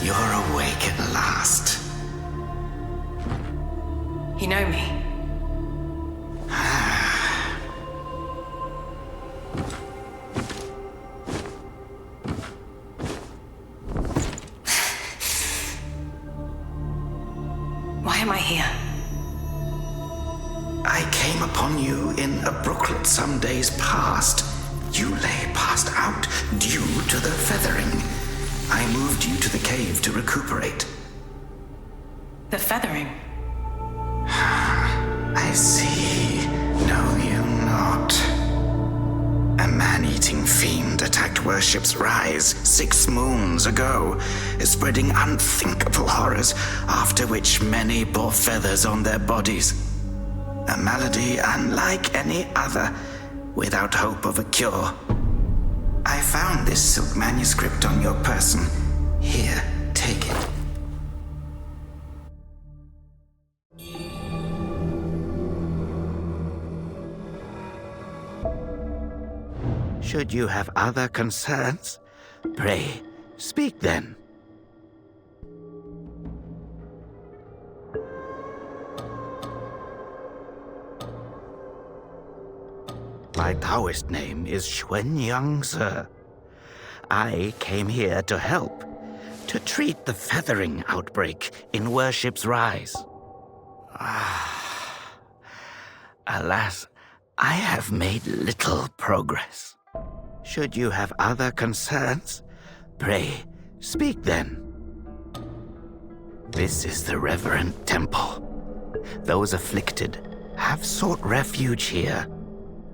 You're awake at last. You know me? Why am I here? I came upon you in a brooklet some days past. You lay passed out due to the feathering. I moved you to the cave to recuperate. The feathering? I see. Know you not. A man-eating fiend attacked Worship's Rise 6 moons ago, spreading unthinkable horrors, after which many bore feathers on their bodies. A malady unlike any other, without hope of a cure. I found this silk manuscript on your person. Here, take it. Should you have other concerns, pray, speak then. My Taoist name is Youzai. I came here to help, to treat the feathering outbreak in Worship's Rise. Alas, I have made little progress. Should you have other concerns, pray, speak then. This is the Reverent Temple. Those afflicted have sought refuge here.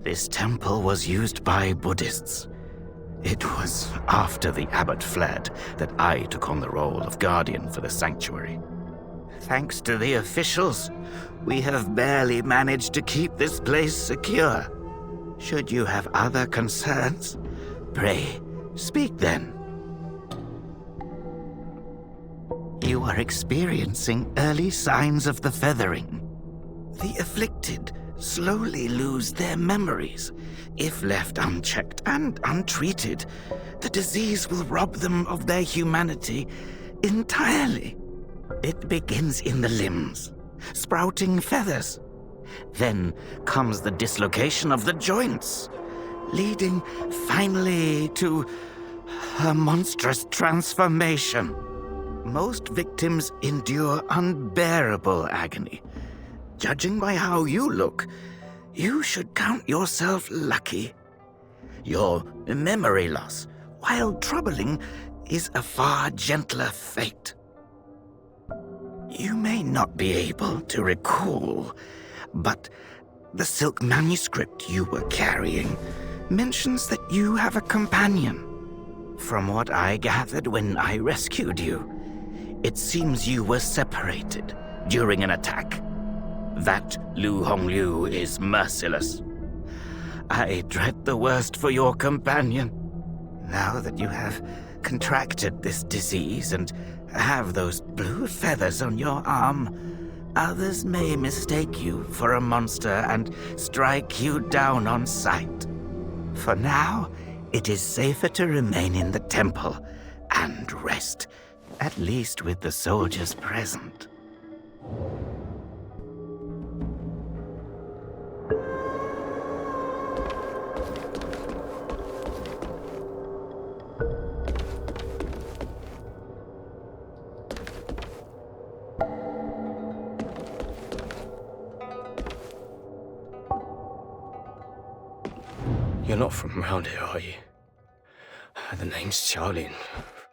This temple was used by Buddhists. It was after the abbot fled that I took on the role of guardian for the sanctuary. Thanks to the officials, we have barely managed to keep this place secure. Should you have other concerns, pray, speak then. You are experiencing early signs of the feathering. The afflicted slowly lose their memories. If left unchecked and untreated, the disease will rob them of their humanity entirely. It begins in the limbs, sprouting feathers. Then comes the dislocation of the joints, leading finally to a monstrous transformation. Most victims endure unbearable agony. Judging by how you look, you should count yourself lucky. Your memory loss, while troubling, is a far gentler fate. You may not be able to recall, but the silk manuscript you were carrying mentions that you have a companion. From what I gathered when I rescued you, it seems you were separated during an attack. That Lu Hongliu is merciless. I dread the worst for your companion. Now that you have contracted this disease and have those blue feathers on your arm, others may mistake you for a monster and strike you down on sight. For now, it is safer to remain in the temple and rest, at least with the soldiers present. You're not from around here, are you? The name's Xiaolin,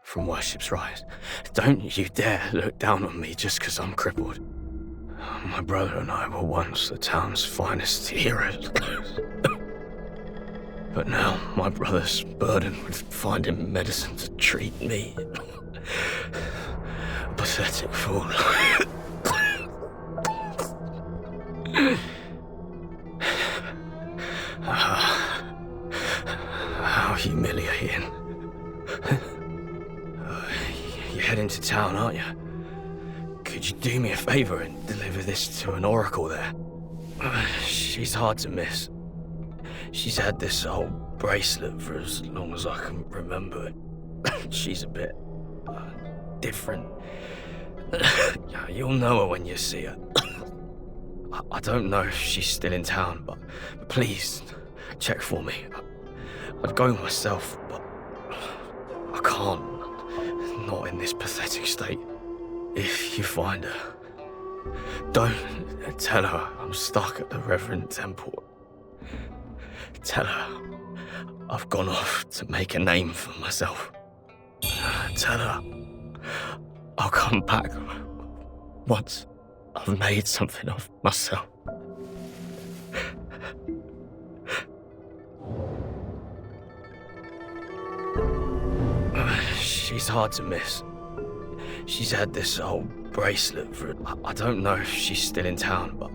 from Worship's Rise. Don't you dare look down on me just because I'm crippled. My brother and I were once the town's finest heroes. But now my brother's burdened with finding medicine to treat me. A pathetic fool. How humiliating. You're heading to town, aren't you? Could you do me a favor and deliver this to an oracle there? She's hard to miss. She's had this old bracelet for as long as I can remember. She's a bit different. You'll know her when you see her. I don't know if she's still in town, but please, check for me. I'd go myself, but I can't. Not in this pathetic state. If you find her, don't tell her I'm stuck at the Reverent Temple. Tell her I've gone off to make a name for myself. Tell her I'll come back once I've made something of myself. She's hard to miss. She's had this old bracelet for... I don't know if she's still in town, but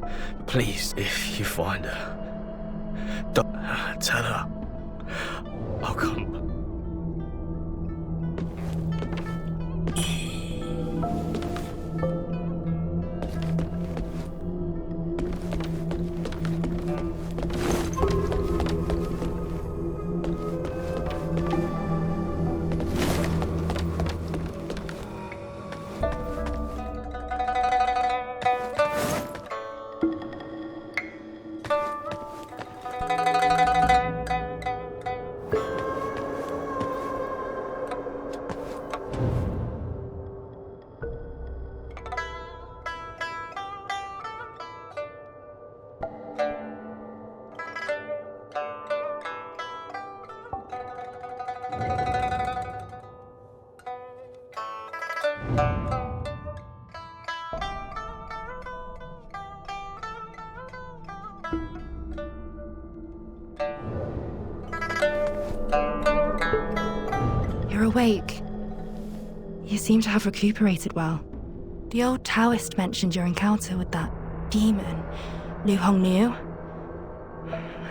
please, if you find her, don't tell her I'll come. You're awake. You seem to have recuperated well. The old Taoist mentioned your encounter with that demon, Lu Hongnu.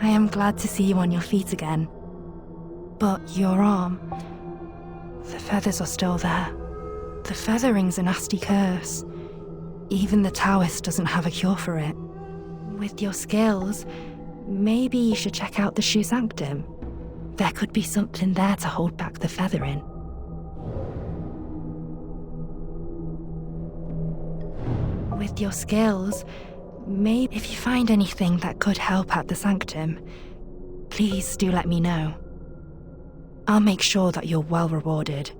I am glad to see you on your feet again. But your arm, the feathers are still there. The feathering's a nasty curse. Even the Taoist doesn't have a cure for it. With your skills, maybe you should check out the Shu Sanctum. There could be something there to hold back the feathering. With your skills, maybe if you find anything that could help at the Sanctum, please do let me know. I'll make sure that you're well rewarded.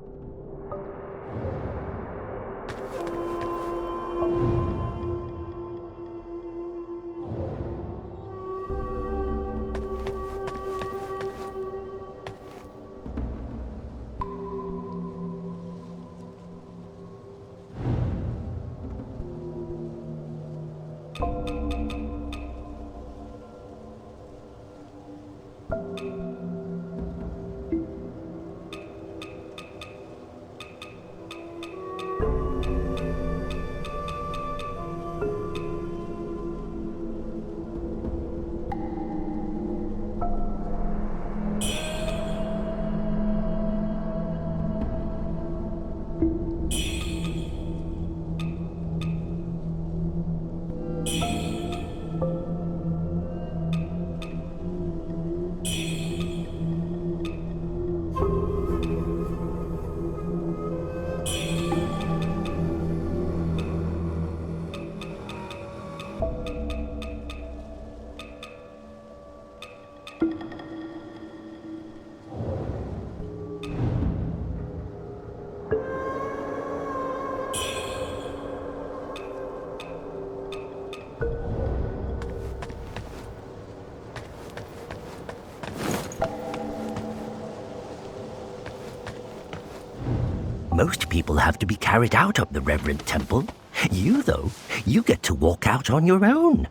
Most people have to be carried out of the Reverent Temple. You, though, you get to walk out on your own.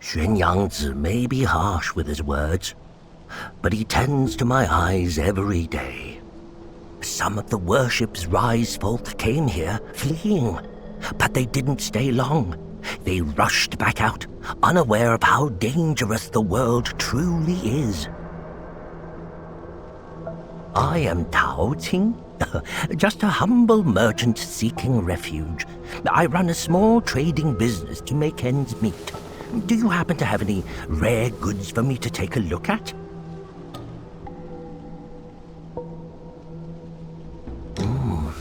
Xuan Yangzi may be harsh with his words, but he tends to my eyes every day. Some of the worship's rise folk came here, fleeing, but they didn't stay long. They rushed back out, unaware of how dangerous the world truly is. I am Tao Ting, just a humble merchant seeking refuge. I run a small trading business to make ends meet. Do you happen to have any rare goods for me to take a look at?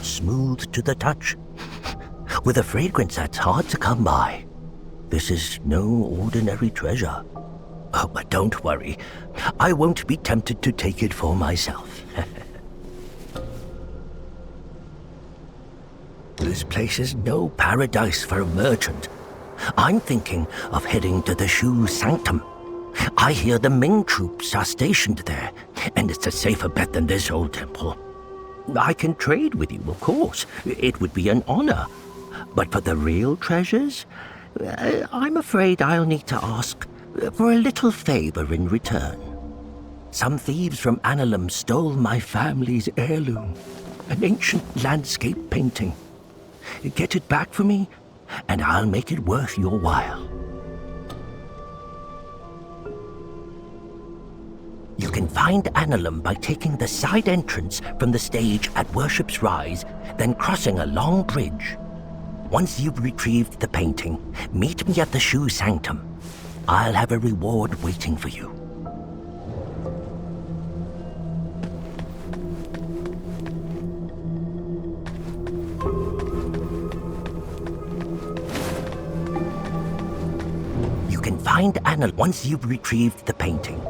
Smooth to the touch, with a fragrance that's hard to come by. This is no ordinary treasure. Oh, but don't worry. I won't be tempted to take it for myself. This place is no paradise for a merchant. I'm thinking of heading to the Shu Sanctum. I hear the Ming troops are stationed there, and it's a safer bet than this old temple. I can trade with you, of course. It would be an honor. But for the real treasures, I'm afraid I'll need to ask for a little favor in return. Some thieves from Annalum stole my family's heirloom, an ancient landscape painting. Get it back for me, and I'll make it worth your while. You can find Annalum by taking the side entrance from the stage at Worship's Rise, then crossing a long bridge. Once you've retrieved the painting, meet me at the Shu Sanctum. I'll have a reward waiting for you. You can find Annalum once you've retrieved the painting.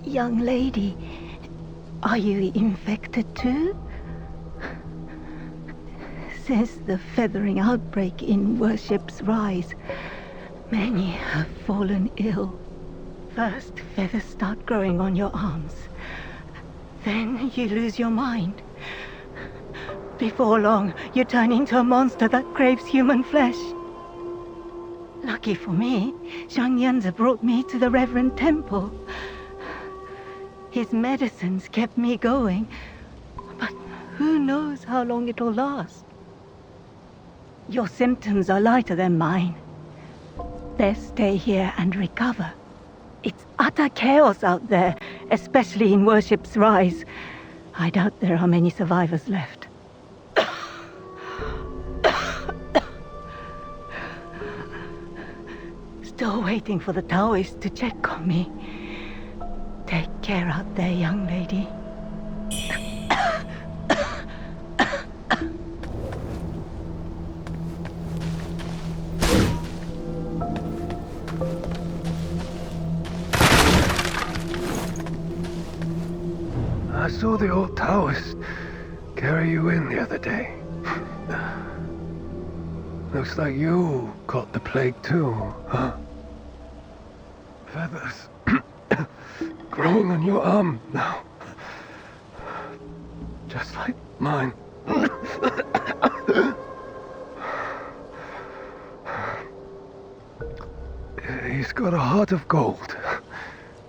Young lady, are you infected too? Since the feathering outbreak in Worship's Rise, many have fallen ill. First, feathers start growing on your arms. Then you lose your mind. Before long, you turn into a monster that craves human flesh. Lucky for me, Xiang Yanzi brought me to the Reverent Temple. His medicines kept me going, but who knows how long it'll last. Your symptoms are lighter than mine. Best stay here and recover. It's utter chaos out there, especially in Worship's Rise. I doubt there are many survivors left. Still waiting for the Taoists to check on me. Take care out there, young lady. I saw the old Taoist carry you in the other day. Looks like you caught the plague too, huh? Feathers growing on your arm now. Just like mine. He's got a heart of gold,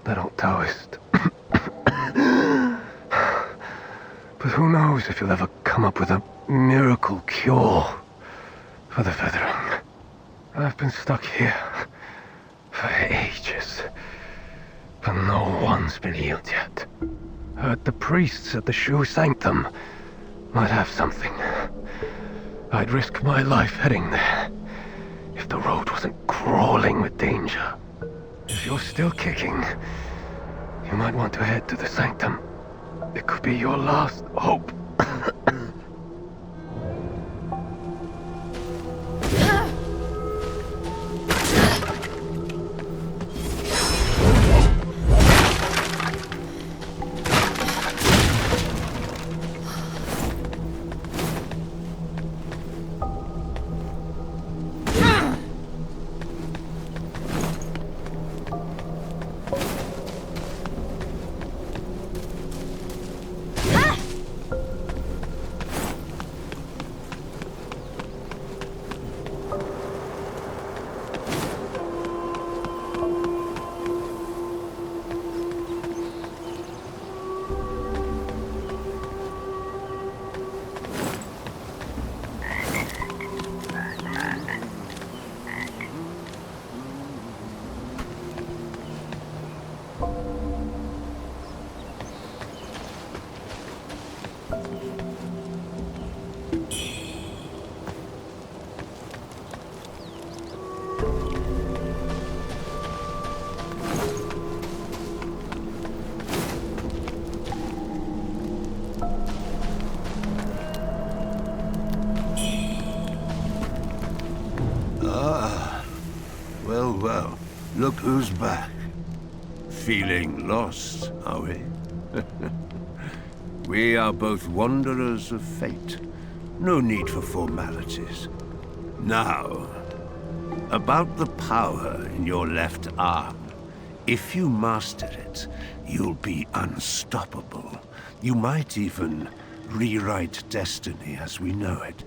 that old Taoist. But who knows if you'll ever come up with a miracle cure for the feathering. I've been stuck here for ages, but no one's been healed yet. Heard the priests at the Shu Sanctum might have something. I'd risk my life heading there if the road wasn't crawling with danger. If you're still kicking, you might want to head to the Sanctum. It could be your last hope. Well, look who's back. Feeling lost, are we? We are both wanderers of fate. No need for formalities. Now, about the power in your left arm. If you master it, you'll be unstoppable. You might even rewrite destiny as we know it.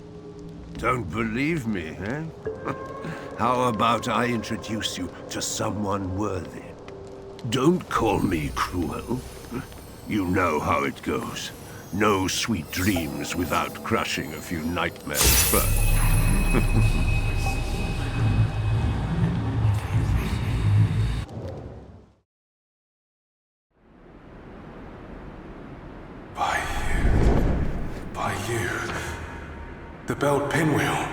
Don't believe me, eh? How about I introduce you to someone worthy? Don't call me cruel. You know how it goes. No sweet dreams without crushing a few nightmares first. By you. The belt pinwheel.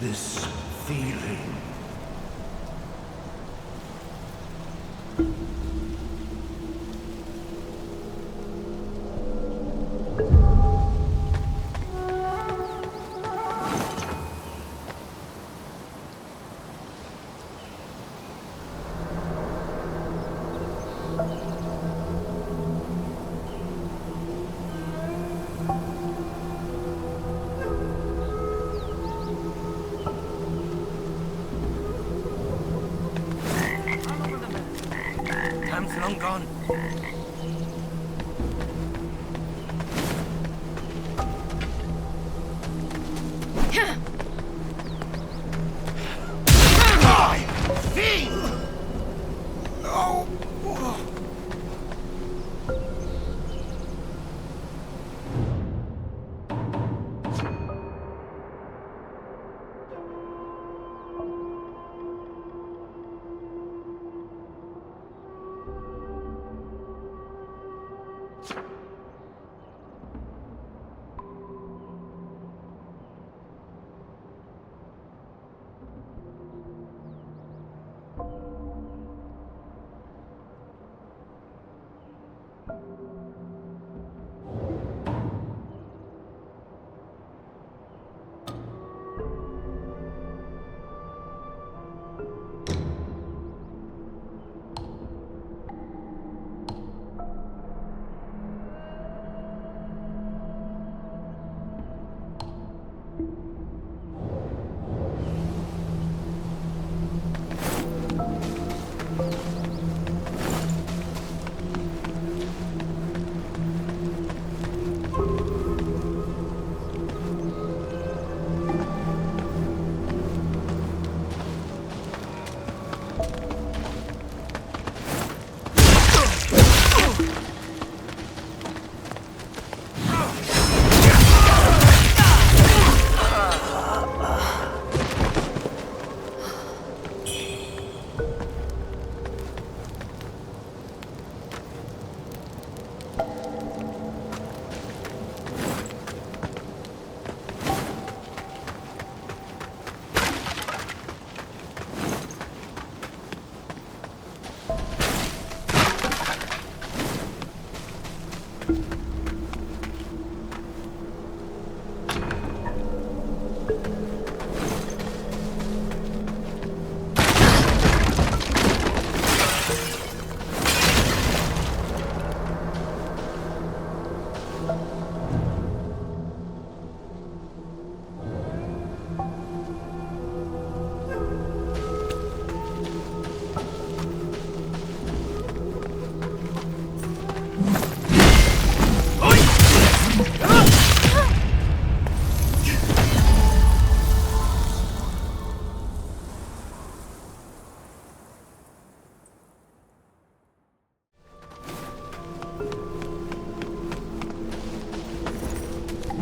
this feeling? Time's long gone.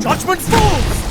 Judgment falls!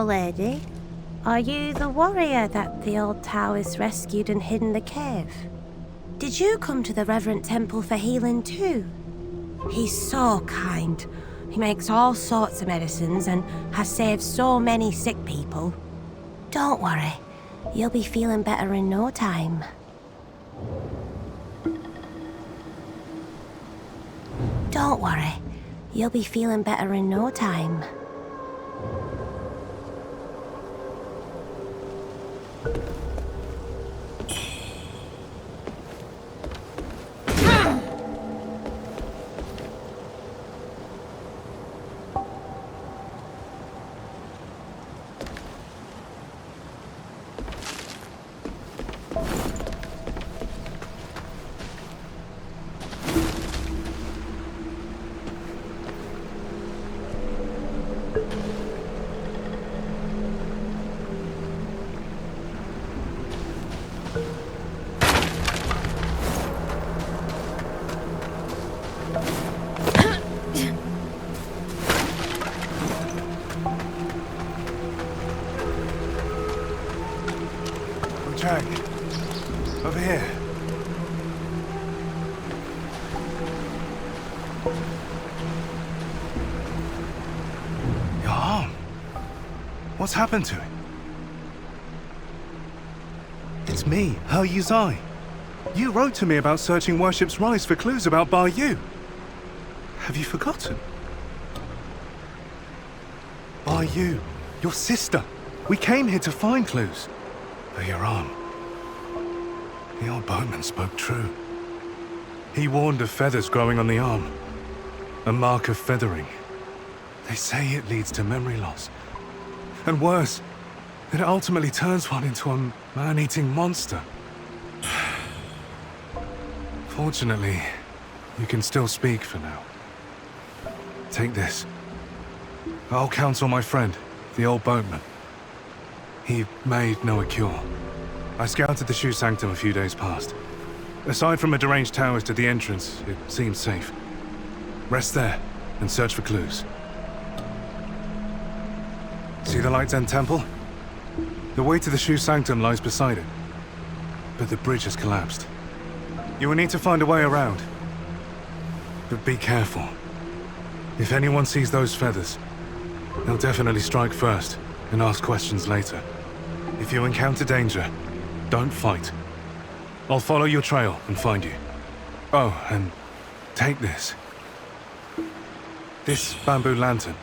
Hello, lady. Are you the warrior that the old Taoist rescued and hid in the cave? Did you come to the Reverent Temple for healing too? He's so kind. He makes all sorts of medicines and has saved so many sick people. Don't worry, you'll be feeling better in no time. Don't worry, you'll be feeling better in no time. Wuchang, over here. Your arm. What's happened to it? It's me, her Youzai. You wrote to me about searching Worship's Rise for clues about Bar Yu. Have you forgotten? Bar Yu, your sister. We came here to find clues. But your arm. The old boatman spoke true. He warned of feathers growing on the arm. A mark of feathering. They say it leads to memory loss. And worse, that it ultimately turns one into a man-eating monster. Fortunately, you can still speak for now. Take this. I'll counsel my friend, the old boatman. He may know a cure. I scouted the Shoe Sanctum a few days past. Aside from a deranged Taoist at the entrance, it seems safe. Rest there and search for clues. See the Lightzen Temple? The way to the Shoe Sanctum lies beside it. But the bridge has collapsed. You will need to find a way around. But be careful. If anyone sees those feathers, they'll definitely strike first and ask questions later. If you encounter danger, don't fight. I'll follow your trail and find you. Oh, and take this. This bamboo lantern.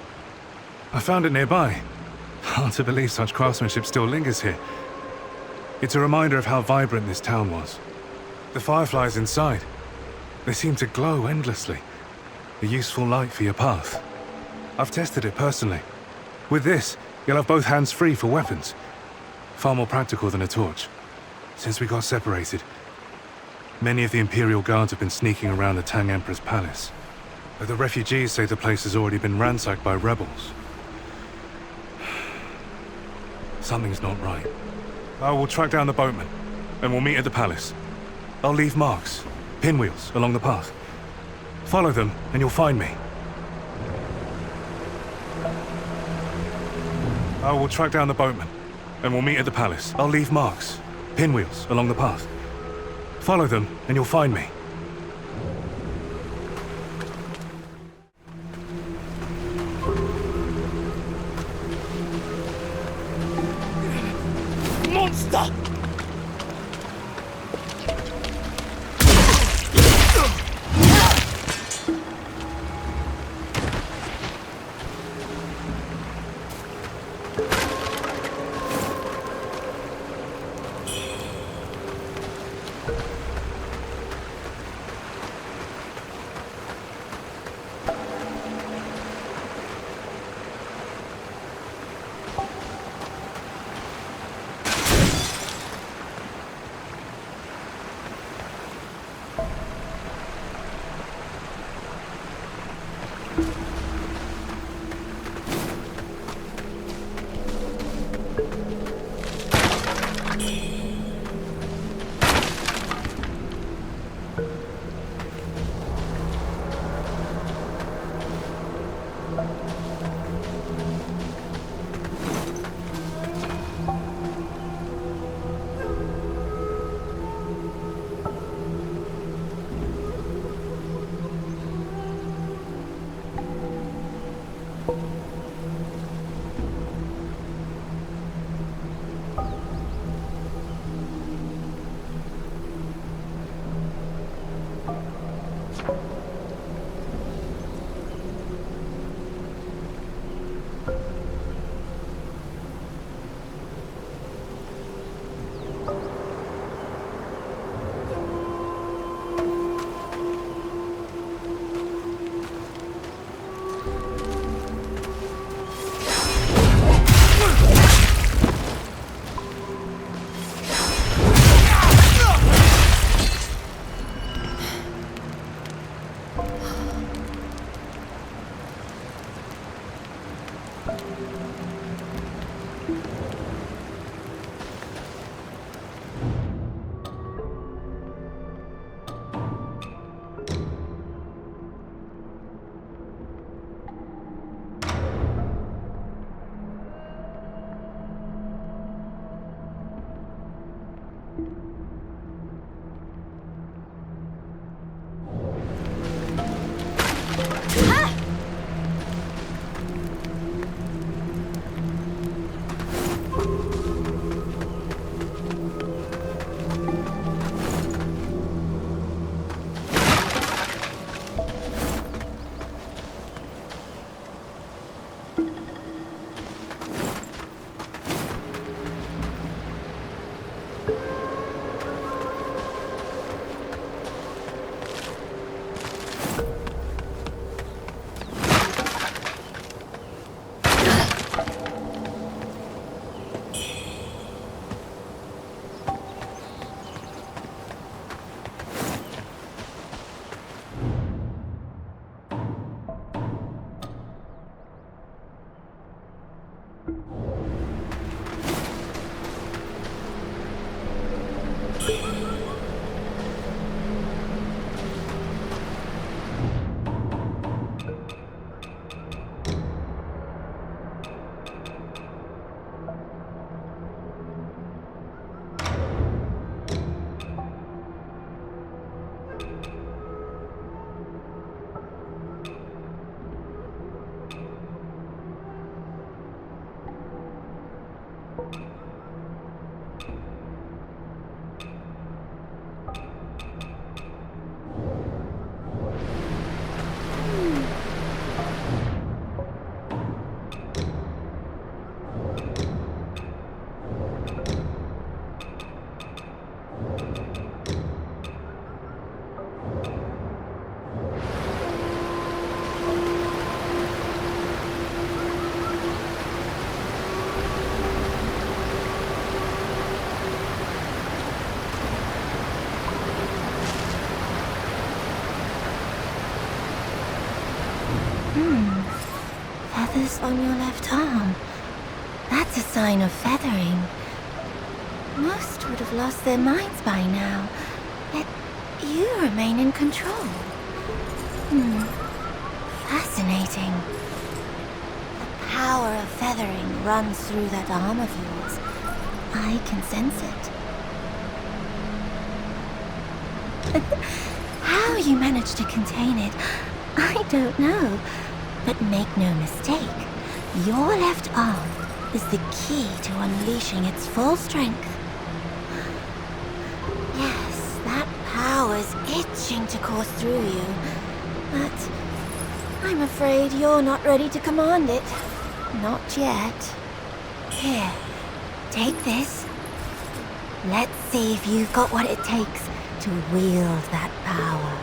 I found it nearby. Hard to believe such craftsmanship still lingers here. It's a reminder of how vibrant this town was. The fireflies inside, they seem to glow endlessly. A useful light for your path. I've tested it personally. With this, you'll have both hands free for weapons. Far more practical than a torch. Since we got separated, many of the Imperial Guards have been sneaking around the Tang Emperor's palace. But the refugees say the place has already been ransacked by rebels. Something's not right. I will track down the boatman, and we'll meet at the palace. I'll leave marks, pinwheels, along the path. Follow them, and you'll find me. I will track down the boatman, and we'll meet at the palace. I'll leave marks, pinwheels, along the path. Follow them, and you'll find me. Monster! Feathers on your left arm. That's a sign of feathering. Most would have lost their minds by now, yet you remain in control. Fascinating. The power of feathering runs through that arm of yours. I can sense it. How you managed to contain it, I don't know. But make no mistake, your left arm is the key to unleashing its full strength. Yes, that power's itching to course through you, but I'm afraid you're not ready to command it. Not yet. Here, take this. Let's see if you've got what it takes to wield that power.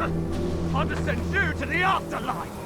I'll just send you to the afterlife!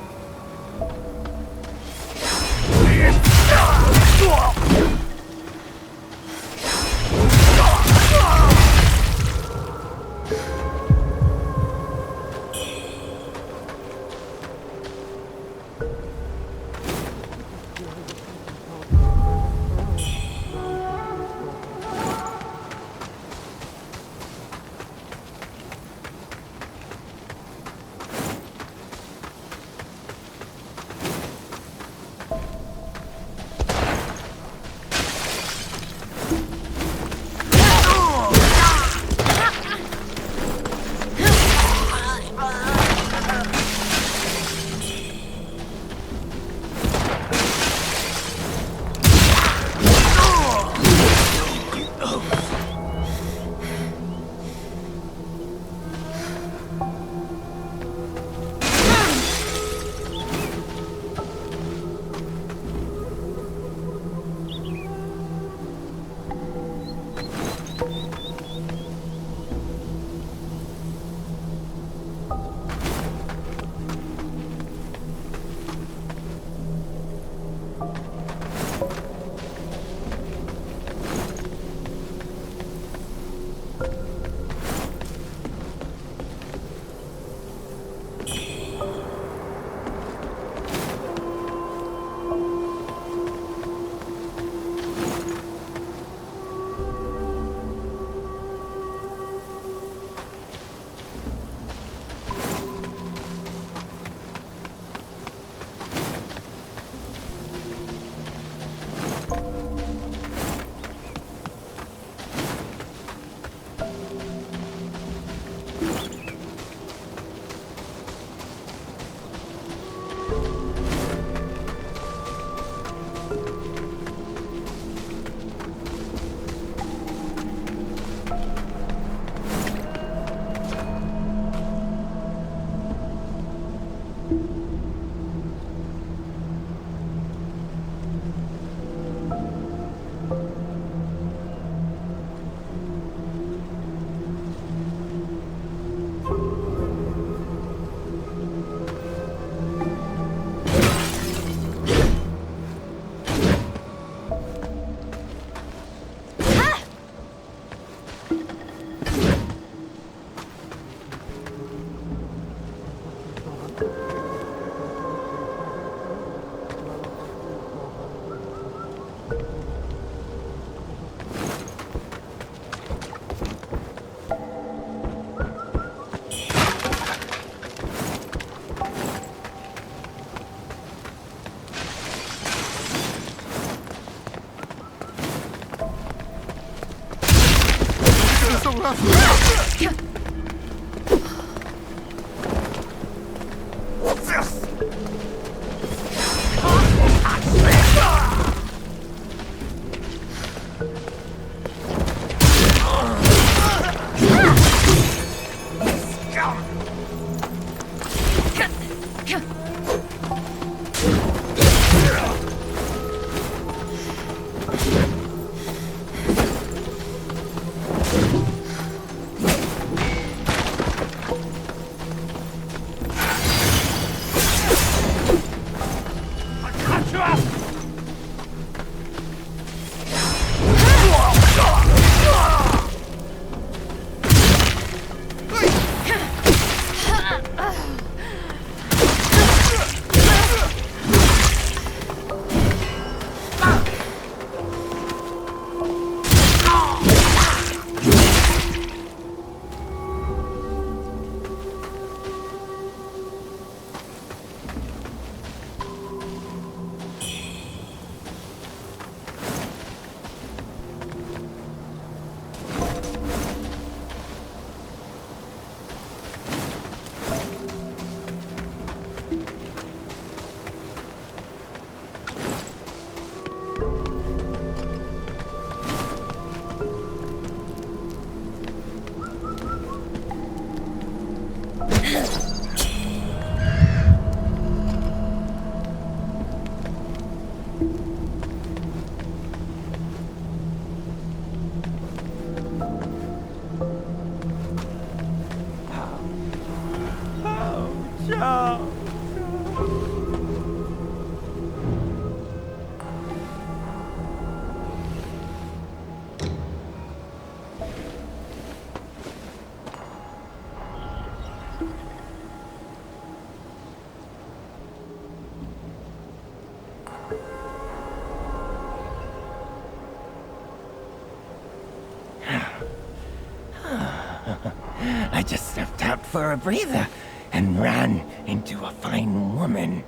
I just stepped out for a breather and ran into a fine woman.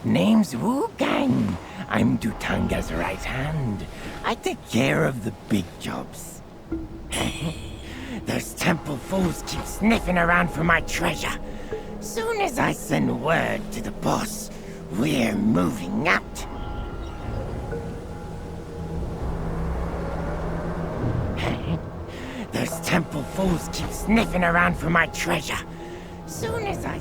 Name's Wuchang. I'm Dutanga's right hand. I take care of the big jobs. Those temple fools keep sniffing around for my treasure. Soon as I send word to the boss, we're moving out. Those temple fools keep sniffing around for my treasure. Soon as I...